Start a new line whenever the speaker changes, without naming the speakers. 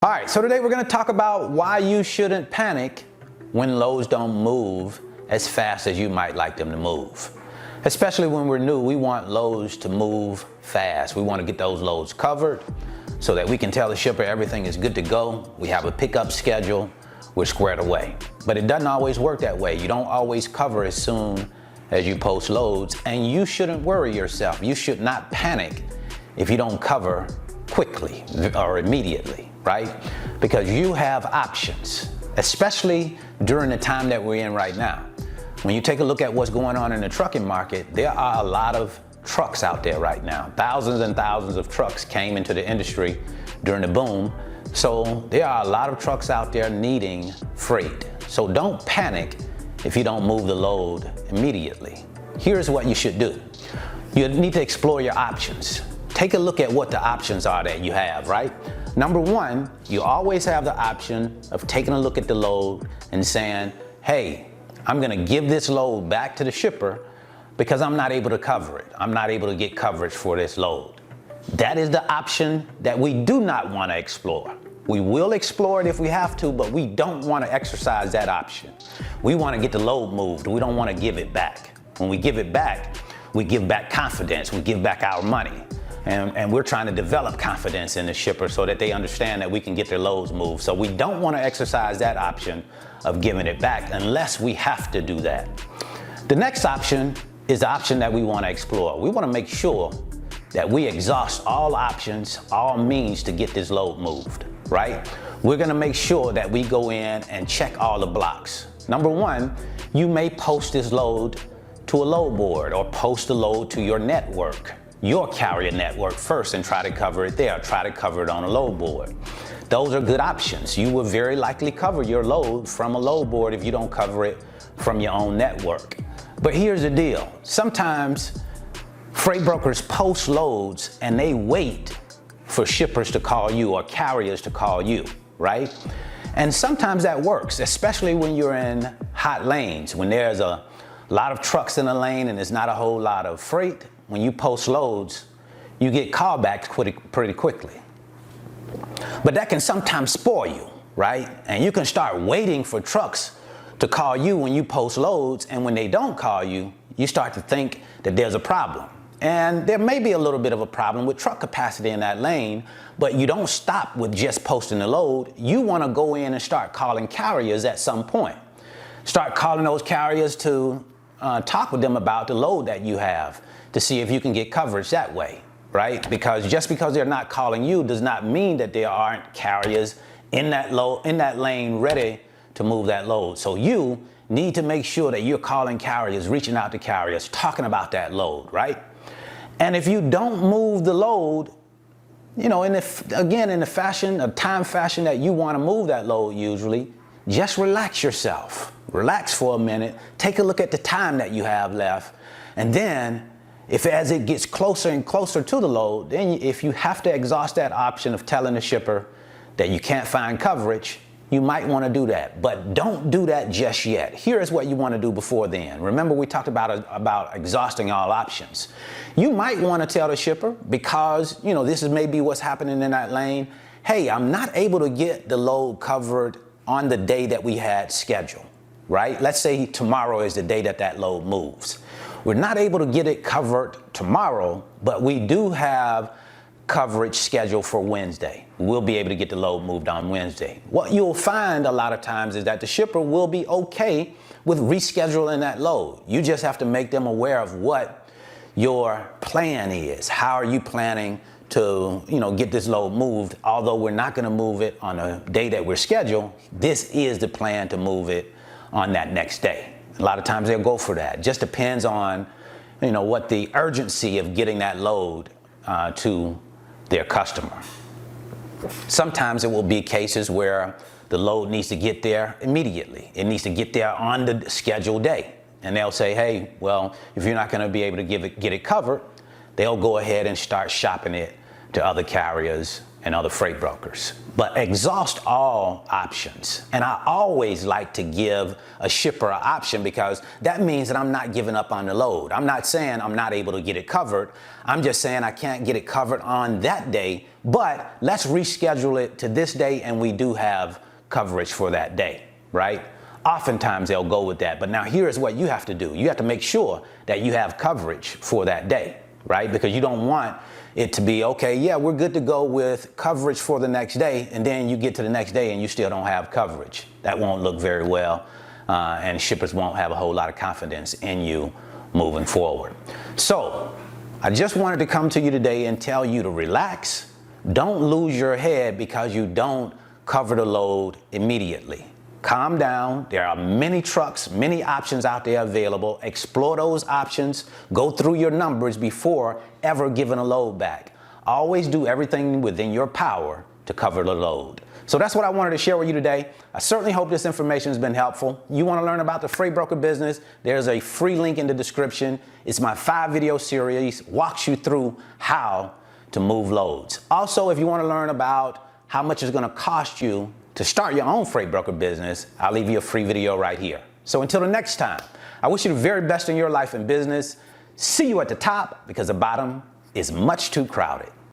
All right, so today we're going to talk about why you shouldn't panic when loads don't move as fast as you might like them to move. Especially when we're new, we want loads to move fast. We want to get those loads covered so that we can tell the shipper everything is good to go. We have a pickup schedule, we're squared away. But it doesn't always work that way. You don't always cover as soon as you post loads, and you shouldn't worry yourself. You should not panic if you don't cover quickly or immediately. Right? Because you have options, especially during the time that we're in right now. When you take a look at what's going on in the trucking market, there are a lot of trucks out there right now. Thousands and thousands of trucks came into the industry during the boom. So there are a lot of trucks out there needing freight. So don't panic if you don't move the load immediately. Here's what you should do. You need to explore your options. Take a look at what the options are that you have, right? Number one, you always have the option of taking a look at the load and saying, hey, I'm gonna give this load back to the shipper because I'm not able to cover it. I'm not able to get coverage for this load. That is the option that we do not wanna explore. We will explore it if we have to, but we don't wanna exercise that option. We wanna get the load moved. We don't wanna give it back. When we give it back, we give back confidence. We give back our money. And we're trying to develop confidence in the shipper so that they understand that we can get their loads moved. So we don't want to exercise that option of giving it back unless we have to do that. The next option is the option that we want to explore. We want to make sure that we exhaust all options, all means to get this load moved, right? We're going to make sure that we go in and check all the blocks. Number one, you may post this load to a load board or post the load to your network, your carrier network first, and try to cover it there. Try to cover it on a load board. Those are good options. You will very likely cover your load from a load board if you don't cover it from your own network. But here's the deal. Sometimes freight brokers post loads and they wait for shippers to call you or carriers to call you, right? And sometimes that works, especially when you're in hot lanes, when there's a lot of trucks in a lane and there's not a whole lot of freight. When you post loads, you get callbacks pretty quickly. But that can sometimes spoil you, right? And you can start waiting for trucks to call you when you post loads, and when they don't call you, you start to think that there's a problem. And there may be a little bit of a problem with truck capacity in that lane, but you don't stop with just posting the load. You want to go in and start calling carriers at some point. Start calling those carriers to talk with them about the load that you have, to see if you can get coverage that way, right? Because just because they're not calling you does not mean that there aren't carriers in that lane ready to move that load. So you need to make sure that you're calling carriers, reaching out to carriers, talking about that load, right? And if you don't move the load, you know, in the time fashion that you want to move that load usually, just relax yourself. Relax for a minute, take a look at the time that you have left, and then as it gets closer and closer to the load, then if you have to exhaust that option of telling the shipper that you can't find coverage, you might want to do that. But don't do that just yet. Here's what you want to do before then. Remember, we talked about exhausting all options. You might want to tell the shipper, because you know this is maybe what's happening in that lane. Hey, I'm not able to get the load covered on the day that we had scheduled, right? Let's say tomorrow is the day that that load moves. We're not able to get it covered tomorrow, but we do have coverage scheduled for Wednesday. We'll be able to get the load moved on Wednesday. What you'll find a lot of times is that the shipper will be okay with rescheduling that load. You just have to make them aware of what your plan is. How are you planning to, get this load moved? Although we're not going to move it on a day that we're scheduled, this is the plan to move it on that next day. A lot of times they'll go for that. Just depends on, what the urgency of getting that load to their customer. Sometimes it will be cases where the load needs to get there immediately. It needs to get there on the scheduled day. And they'll say, hey, well, if you're not going to be able to get it covered, they'll go ahead and start shopping it to other carriers and other freight brokers, but exhaust all options. And I always like to give a shipper an option because that means that I'm not giving up on the load. I'm not saying I'm not able to get it covered. I'm just saying I can't get it covered on that day, but let's reschedule it to this day and we do have coverage for that day, right? Oftentimes they'll go with that, but now here's what you have to do. You have to make sure that you have coverage for that day, right? Because you don't want it to be, okay, yeah, we're good to go with coverage for the next day, and then you get to the next day and you still don't have coverage. That won't look very well, and shippers won't have a whole lot of confidence in you moving forward. So I just wanted to come to you today and tell you to relax. Don't lose your head because you don't cover the load immediately. Calm down. There are many trucks, many options out there available. Explore those options. Go through your numbers before ever giving a load back. Always do everything within your power to cover the load. So that's what I wanted to share with you today. I certainly hope this information has been helpful. You want to learn about the freight broker business? There's a free link in the description. It's my 5-video series, walks you through how to move loads. Also, if you want to learn about how much it's going to cost you to start your own freight broker business, I'll leave you a free video right here. So until the next time, I wish you the very best in your life and business. See you at the top because the bottom is much too crowded.